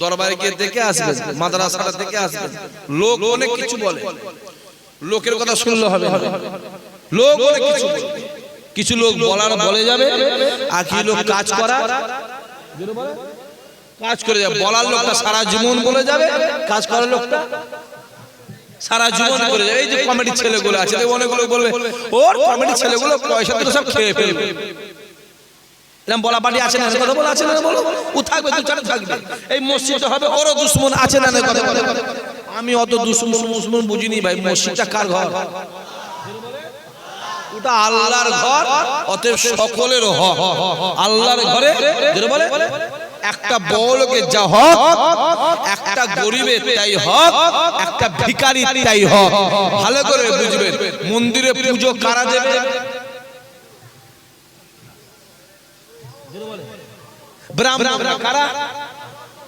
দরবারে গিয়ে দেখে আসবেন, মাদ্রাসাটা দেখে আসবেন। লোক অনেক কিছু বলে, লোকের কথা শুনলে হবে, লোক অনেক কিছু বলে। কিছু লোক বলার বলে যাবে, আর কিছু লোক কাজ করা কাজ করে যাবে। বলার লোকটা সারা জীবন বলে যাবে, কাজ করার লোকটা সারা জীবন করে যাবে। এই যে কমেডির ছেলেগুলো আছে, অনেকগুলো বলবে ওর কমেডির ছেলেগুলো পয়সা তো সব খেয়ে ফেলবে। এরকম বলা পাটি আছে না, কথা বলা আছে না, বলো ও থাকবে, দু চার থাকবে। এই মসজিদটা হবে ওরও দুশ্মন আছে না, কথা বলে। আমি অত দুশ্মন বুঝিনি ভাই। মসজিদটা কার ঘর? ওটা আল্লাহর ঘর, অতএব সকলের হক। আল্লাহর ঘরে বলে একটা বড়লোকের যা হক, একটা গরিবের তাই হক, একটা ভিখারির তাই হক। ভালো করে বুঝবেন। মন্দিরে পুজো কারা দেবে? ব্রাহ্মণরা। কারা?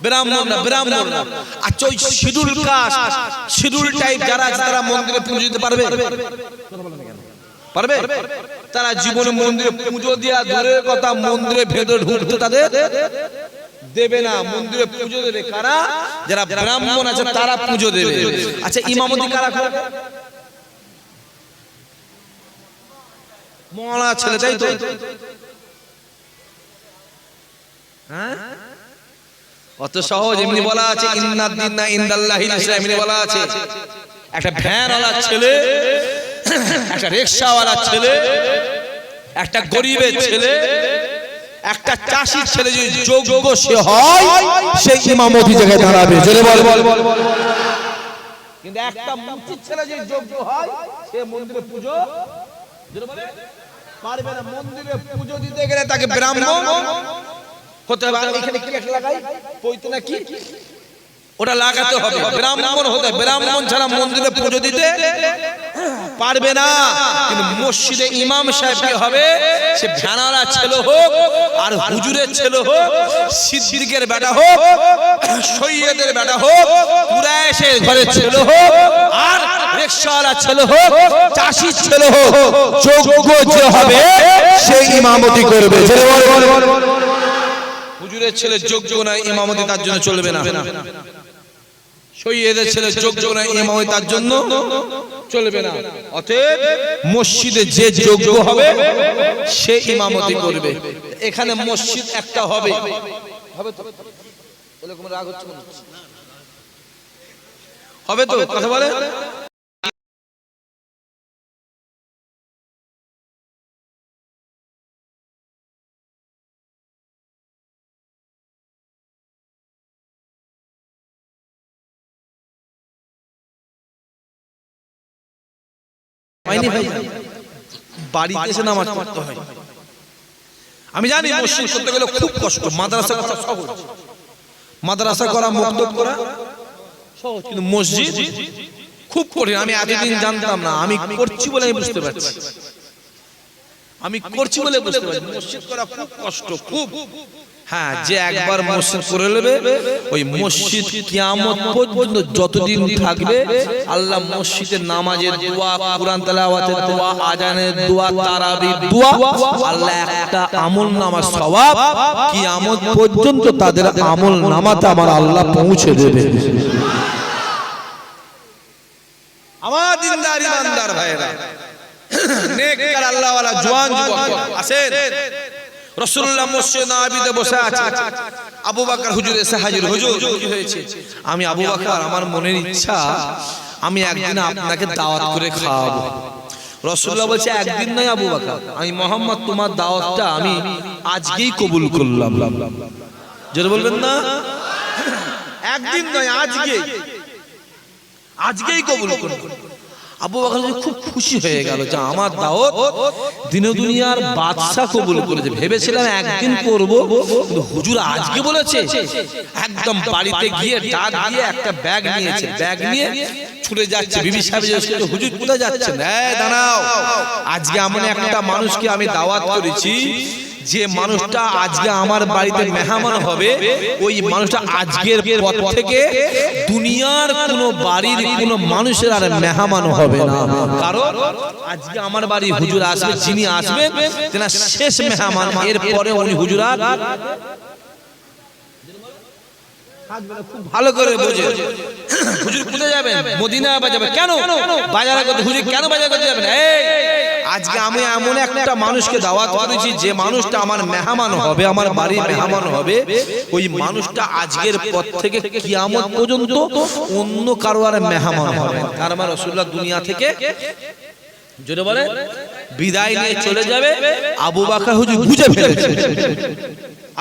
ব্রাহ্মণরা। ব্রাহ্মণরা। আচ্ছা ওই শিডিউল কাস্ট, শিডিউল টাইপ যারা আছে তারা মন্দিরে পুজো দিতে পারবে? পারবে? তারা জীবনে মন্দিরে পুজো দেওয়া দূরের কথা, মন্দিরে ভেতরে ঢুকতে তাদের দেবে না। মন্দিরে পুজো দেবে কারা? যারা ব্রাহ্মণ আছে তারা পুজো দেবে। আচ্ছা ইমামতি কারা করবে? মওলানা ছেলে, তাই তো? হ্যাঁ, অত সহজ এমনি বলা আছে, ইন্নাদ দিনা ইনদাল্লাহিল ইসলাম, এমনি বলা আছে। একটা ভ্যানওয়ালা ছেলে, একটা রিকশাওয়ালা ছেলে, একটা গরিবের ছেলে, একটা চাষির ছেলে যদি যোগ্য সে হয়, সেই ইমামতি জায়গায় দাঁড়াবে। জোরে বল। কিন্তু একটা মুচির ছেলে যদি যোগ্য হয়, সে মন্দিরে পুজো পারবে না। মন্দিরে পুজো দিতে গেলে তাকে ব্রাহ্মণ হতে হবে। এখানে কি একটা লাগাই পইতে না, কি ওটা লাগাতে হবে, ব্রাহ্মণ হতে। ব্রাহ্মণ ছাড়া মন্দিরে পুজো দিতে পারবে না। কিন্তু মসজিদে ইমাম সাহেব কি হবে? সে ভ্যানারা ছেলে হোক, আর হুজুরের ছেলে হোক, সিদ্দিকের বেটা হোক, সৈয়দের বেটা হোক, কুরাইশের ঘরের ছেলে হোক, আর রিকশাওয়ালা ছেলে হোক, চাষির ছেলে হোক, যোগ্য যে হবে সেই ইমামতি করবে। হুজুরের ছেলে যোগ্য না, ইমামতি তার জন্য চলবে না। সৈয়দের ছেলে যোগ্য না, ইমামতি তার জন্য চলবে না। অতএব মসজিদে যে যোগ্য হবে সে ইমামতি করবে। এখানে মসজিদ একটা হবে, হবে তো? কথা বলে বাড়িতে এসে নামাজ পড়তে হয়। আমি জানি মসজিদ করতে গেলে খুব কষ্ট, মাদ্রাসা করা সহজ, মাদ্রাসা করা, মুক্তব করা সহজ, কিন্তু মসজিদ খুব কঠিন। আমি এতদিন জানতাম না, আমি করছি বলে আমি বুঝতে পারছি। আমি করছি বলে বুঝতে পারছি মসজিদ করা খুব কষ্ট, খুব। হ্যাঁ, যে একবার মসজিদ করে নেবে, ওই মসজিদ কিয়ামত পর্যন্ত যতদিন থাকবে, আল্লাহ মসজিদের নামাজের দোয়া, কুরআন তেলাওয়াতের দোয়া, আজানের দোয়া, তারাবির দোয়া, আল্লাহ একটা আমল নামার সওয়াব কিয়ামত পর্যন্ত তাদের আমল নামাতে আমার আল্লাহ পৌঁছে দেবে। আমার দিনদার ইমানদার ভাইরা, নেককার আল্লাহওয়ালা জওয়ান যুবক আছেন। রাসূলুল্লাহ মসজিদে নববীতে বসে আছে। আবু বকর হুজুর এসে হাজির। হুজুর কি হয়েছে? আমি আবু বকর, আমার মনের ইচ্ছা আমি একদিন আপনাকে দাওয়াত করে খাওয়াবো। রাসূলুল্লাহ বলছে একদিন নয় আবু বকর, আমি মুহাম্মদ তোমার দাওয়াতটা আমি আজকেই কবুল করলাম। জোরে বলবেন না? একদিন নয়, আজকেই কবুল করলাম। আবু বকর খুব খুশি হয়ে গেল যে আমার দাওয়াত দিনে দুনিয়ার বাদশা কবুল করেছে। ভেবেছিলাম একদিন করব, কিন্তু হুজুর আজকে বলেছে। একদম বাড়িতে গিয়ে ডাক দিয়ে একটা ব্যাগ নিয়েছে, ব্যাগ নিয়ে ছুটে যাচ্ছে। বিবি সাহেব জিজ্ঞেস করছে, হুজুর কোথায় যাচ্ছেন? এই দাঁড়াও, আজকে এমন একটা মানুষকে আমি দাওয়াত করেছি, যে মানুষটা আজকে আমার বাড়িতে মেহমান হবে, ওই মানুষটা আজকের পর থেকে দুনিয়ার কোন বাড়ির কোন মানুষের আর মেহমান হবে না। কারণ আজকে আমার বাড়ি হুজুর আসবে, যিনি আসবেন তিনি শেষ মেহমান, এরপরে উনি হুজুর আর খুব ভালো করে বোঝে। হুজুর কোথায় যাবেন? মদিনা বাজাবে। কেন বাজারে করতে? হুজুর কেন বাজার করতে যাবেন? এই আজকে আমি এমন একটা মানুষকে দাওয়াত করেছি যে মানুষটা আমার মেহমান হবে, আমার বাড়ির মেহমান হবে, ওই মানুষটা আজকের পর থেকে কিয়ামত পর্যন্ত অন্য কারো আর মেহমান হবে। তার মানে রাসূলুল্লাহ দুনিয়া থেকে জোরে বলে বিদায় নিয়ে চলে যাবে। আবু বকর হুজুর বুঝে ফেলেছে,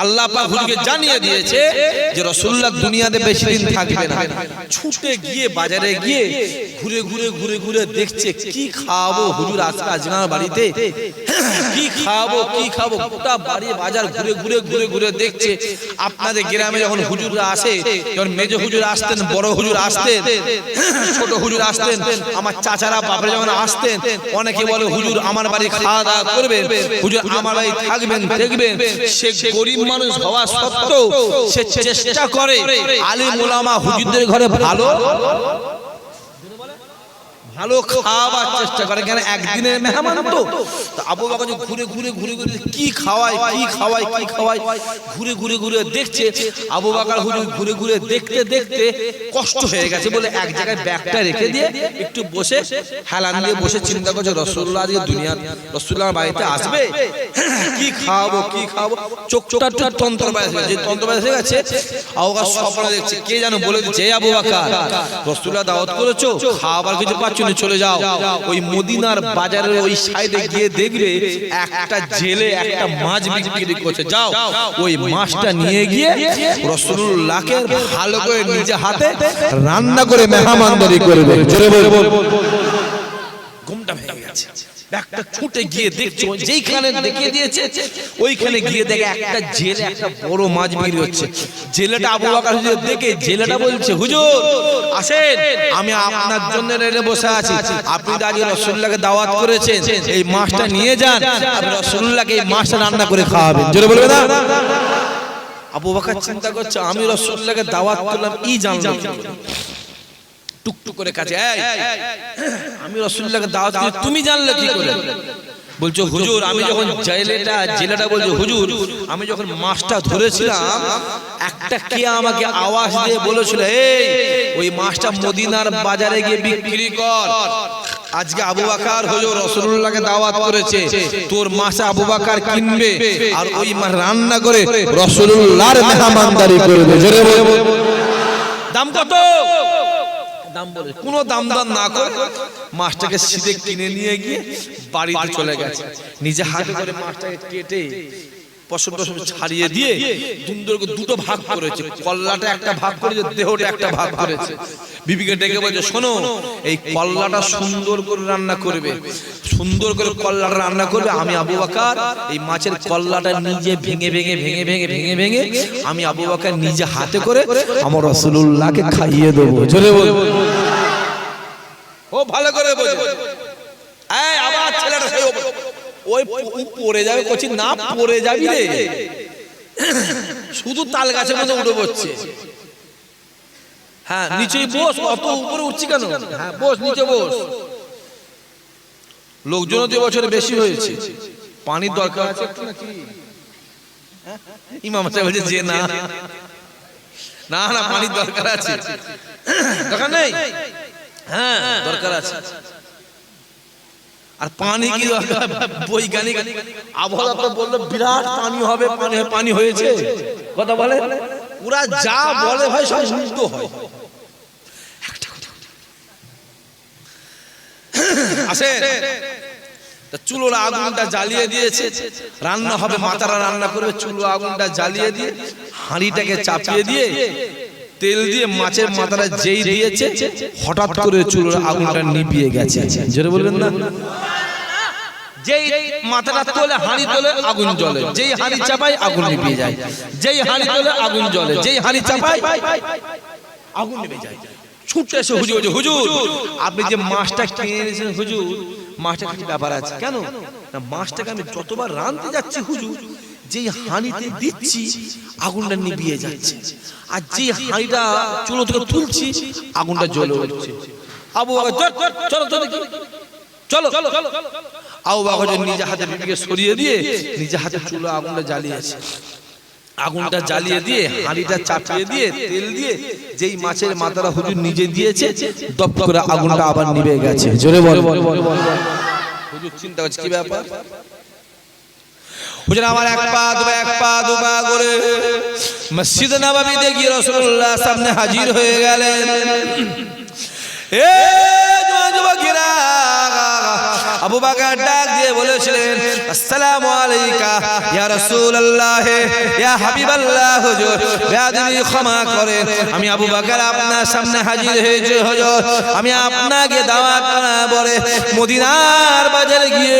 আল্লাহ পাক হুজুরকে জানিয়ে দিয়েছে যে রাসূলুল্লাহ দুনিয়াতে বেশি দিন থাকবে না। ছুটে গিয়ে বাজারে গিয়ে ঘুরে ঘুরে ঘুরে ঘুরে দেখছে কি খাওয়াবো হুজুর আজকে আজনার বাড়িতে, কি খাওয়াবো কি খাবো, গোটা বাড়ি বাজার ঘুরে ঘুরে ঘুরে ঘুরে দেখছে। আপনাদের গ্রামে যখন হুজুররা আসে, যখন মেজ হুজুর আসতেন, বড় হুজুর আসতেন, ছোট হুজুর আসতেন, আমার চাচারা বাপরে যখন আসতেন, অনেকে বলে হুজুর আমার বাড়ি খাওয়া দাওয়া করবেন, হুজুর আমার বাড়ি থাকবেন দেখবেন। সে গরিব মানুষ হওয়া সত্ত্বেও সে চেষ্টা করে আলিম ওলামা হুজুরদের ঘরে ভালো ভালো খাওয়াবার চেষ্টা করে, কেন একদিনের মেহমান তো। আবু বকর ঘুরে ঘুরে ঘুরে ঘুরে কি খাওয়ায় কি খাওয়ায় কি খাওয়ায় ঘুরে ঘুরে ঘুরে দেখছে। আবু বকর হুজুর ঘুরে ঘুরে দেখতে দেখতে কষ্ট হয়ে গেছে বলে এক জায়গায় ব্যাগটা রেখে দিয়ে একটু বসে হেলান দিয়ে বসে চিন্তা করছে রাসূলুল্লাহ আজকে দুনিয়া রাসূলুল্লাহর বাড়িতে আসবে, কি খাওয়াবো কি খাওয়াবো। চোখটা তন্ত্র বাজে, যে তন্ত্র বাজে গেছে। আবু বকর স্বপ্ন দেখছে, কে যেন বলে দিচ্ছে আবু বকর রাসূলুল্লাহ দাওয়াত করেছো, খাবার কিছু পাচ্ছ, চলে যাও ওই মদিনার বাজারের ওই সাইডে গিয়ে দেখবে একটা জেলে একটা মাছ বিক্রি করছে, যাও ওই মাছটা নিয়ে গিয়ে রাসূলুল্লাহকে ভালো করে নিজে হাতে রান্না করে মেহমানদারি করবে। ঘুমটা ভেঙে গেছে, একটা ছুটে গিয়ে দেখছো যেইখানে দেখিয়ে দিয়েছে ওইখানে গিয়ে দেখে একটা জেলে একটা বড় মাছ বিক্রি হচ্ছে। জেলেটা আবু বকর হুজুর দেখে জেলেটা বলছে, হুজুর আসেন, আমি আপনার জন্য রেডি বসে আছি, আপনি আজকে রাসূলুল্লাহকে দাওয়াত করেছেন, এই মাছটা নিয়ে যান, আপনি রাসূলুল্লাহকে এই মাছটা রান্না করে খাওয়াবেন। জোরে বলবে না? আবু বকর চিন্তা করছে, আমি রাসূলুল্লাহকে দাওয়াত করলাম ই জানলাম টুকটুক করে কাছে, আমি রাসূলুল্লাহকে দাওয়াত করি তুমি জানলে কি করে? বলছো হুজুর আমি যখন জেলেটা বলছো হুজুর আমি যখন মাছটা ধরেছিলাম একটা কে আমাকে আওয়াজ দিয়ে বলেছিল, এই ওই মাছটা মদিনার বাজারে গিয়ে বিক্রি কর। আজকে আবু বকর হুজুর রাসূলুল্লাহকে দাওয়াত করেছে, তোর মাছ আবু বকর কিনবে আর ওই মাছ রান্না করে রাসূলুল্লাহর মেহমানদারি করবে। জোরে বলো, দাম কত? দাম বলে কোনো দাম দাম না করে মাছটাকে সিধে কিনে নিয়ে গিয়ে বাড়িতে চলে গেছে। নিজে হাতে করে মাছটাকে কেটে পশম ছাড়িয়ে দিয়ে সুন্দর করে দুটো ভাগ করেছে, কল্লাটা একটা ভাগ করেছে, দেহটা একটা ভাগ করেছে। বিবিকে ডেকে বলছে, শোনো এই কল্লাটা সুন্দর করে রান্না করবে, সুন্দর করে কল্লাটা রান্না করবে, আমি আবু বকর এই মাছের কল্লাটা নিজে ভেঙে ভেঙে ভেঙে ভেঙে ভেঙে ভেঙে আমি আবু বকর নিজে হাতে করে আমার রাসূলুল্লাহকে খাইয়ে দেবো। জোরে বল, ও ভালো করে বল, এই আবার ছেলেটা ওই পড়ে যাবে, কচি না পড়ে যাবি রে, শুধু তাল গাছের মধ্যে উঠে পড়ছে। হ্যাঁ নিচে বস, অত উপরে উঠছি কেন? হ্যাঁ বস, নিচে বস। লোকজন তো বছরে বেশি হয়েছে, পানির দরকার আছে একটু নাকি? ইমাম সাহেব বলছে যে না না না পানির দরকার আছে, দরকার নেই, হ্যাঁ দরকার আছে। আর পানি কি দরকার? বৈজ্ঞানিক আবহাওয়া তো বললো বিরাট পানি হবে, পানি হয়েছে, কথা বলে ওরা যা বলে ভাই সব শুদ্ধ হয়। আসে চুলোর আগুনটা জ্বালিয়ে দিয়েছে, রান্না হবে, মাতারা রান্না করবে, চুলো আগুনটা জ্বালিয়ে দিয়ে হাঁড়িটাকে চাপিয়ে দিয়ে তেল দিয়ে মাছের মাথাটা যেই দিয়েছে হঠাৎ করে চুলোর আগুনটা নিভিয়ে গেছে। জোরে বলবেন না? যেই মাথাটা তোলে হাঁড়ি তোলে আগুন জ্বলে, যেই হাঁড়ি চাপায় আগুন নিভিয়ে যায়, যেই হাঁড়ি তোলে আগুন জ্বলে, যেই হাঁড়ি চাপায় আগুন নিভে যায়। ছুটে এসে হুজুর, হুজুর আপনি যে মাছটা কিনে এনেছেন হুজুর, মাছটা কিছু ব্যাপার আছে। কেন? না মাছটাকে আমি যতবার রাঁধতে যাচ্ছি হুজুর, যেই হাঁড়িতে দিচ্ছি আগুনটা নিভিয়ে যাচ্ছে, আর যে হাঁড়িটা চুলো থেকে তুলছি আগুনটা জ্বলে উঠছে। আবু বকর চলো চলো চলো চলো, আবু বকর নিজে হাতে বিবিকে সরিয়ে দিয়ে নিজে হাতে চুলো আগুনটা জ্বালিয়েছে। আগুনটা জ্বালিয়ে দিয়ে হাঁড়িটা চাপিয়ে দিয়ে তেল দিয়ে যেই মাছের মাথাটা হুজুর নিজে দিয়েছে, দপ করে আগুনটা আবার নিভে গেছে। জোরে বল, হুজুর চিন্তা করছে কি ব্যাপার। হুজুর আমার এক পা দুপা করে মসজিদ নববীতে গিয়ে রাসূলুল্লাহ সামনে হাজির হয়ে গেলেন। এ যুবকেরা, আবু বকর ডাক দিয়ে বলেছিলেন, আসসালামু আলাইকা ইয়া রাসূলুল্লাহ, ইয়া হাবিবাল্লাহ, হুজুর বেয়াদবি ক্ষমা করেন, আমি আবু বকর আপনার সামনে হাজির হয়েছি হুজুর। আমি আপনাকে দাওয়াত করা বলে মদিনার বাজারে গিয়ে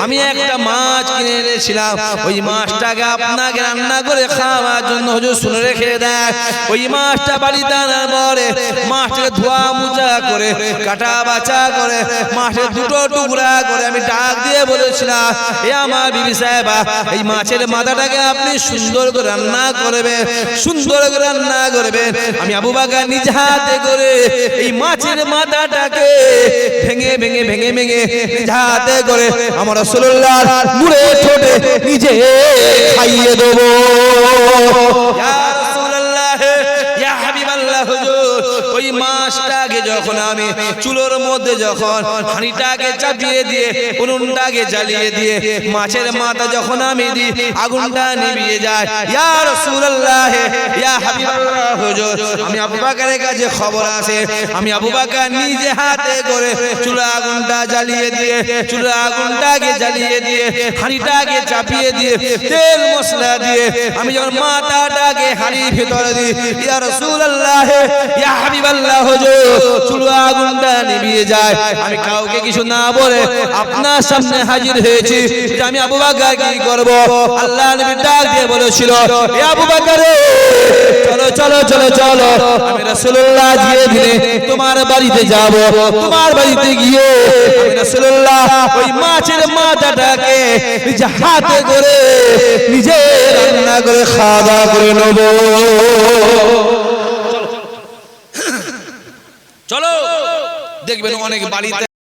আমি একটা মাছ কিনে এনেছিলাম, ওই মাছটাকে আপনাকে রান্না করে খাওয়ার জন্য হুজুর শুনে রেখে দেন। ওই মাছটা বাড়িতে আনার পরে মাছটাকে ধোয়া মুছা করে কাটা বাছা করে মাছের দুটো টুকরা করে আমি ডাক দিয়ে বলেছিলাম, এ আমার বিবি সাহেবা, এই মাছের মাথাটাকে আপনি সুন্দর করে রান্না করবেন, সুন্দর করে রান্না করবেন। আমি আবু বকর নিজ হাতে করে এই মাছের মাথাটাকে ভেঙে ভেঙে ভেঙে ভেঙে নিজ হাতে করে আমার রাসূলুল্লাহর মুড়ে ঠোঁটে নিজে খাইয়ে দেবো। ইয়া রাসূলুল্লাহ, ইয়া হাবিবাল্লাহ, হুজুর ওই মাছটাকে যখন আমি চুলোর মধ্যে যখন হাঁড়িটাকে চাপিয়ে দিয়ে উনুনটাকে জ্বালিয়ে দিয়ে মাছের মাথা যখন আমি দিই আগুনটা নিভিয়ে যায়। ইয়া রাসূলুল্লাহ, ইয়া হাবিবাল্লাহ, হুজুর আমি আবু বকরের কাছে খবর আসে, আমি আবু বকর নিজে হাতে করে চুলা আগুনটা জ্বালিয়ে দিয়ে চুলা আগুনটাকে জ্বালিয়ে দিয়ে হাঁড়িটাকে চাপিয়ে দিয়ে তেল মশলা দিয়ে আমি যখন মাথাটাকে হাঁড়ির ভিতরে দিই, ইয়া রাসূলুল্লাহ, ইয়া হাবিবাল্লাহ, হুজুর চুলা আগুনটা নিভিয়ে যায়। আমি কাউকে কিছু না বলে আপনার সামনে হাজির হয়েছি, আমি আবু বকর কি করব? আল্লাহ নবী ডাক দিয়ে বলেছিল, এ আবু বকর, চলো চলো চলো চলো, আমি রাসূলুল্লাহ দিয়ে দিলে তোমার বাড়িতে যাব। তোমার বাড়িতে গিয়ে আমি রাসূলুল্লাহ ওই মাছের মাথাটাকে নিজে হাতে করে নিজে রান্না করে খাওয়া দাওয়া করে নেব। চলো দেখবেন অনেক বাড়িতে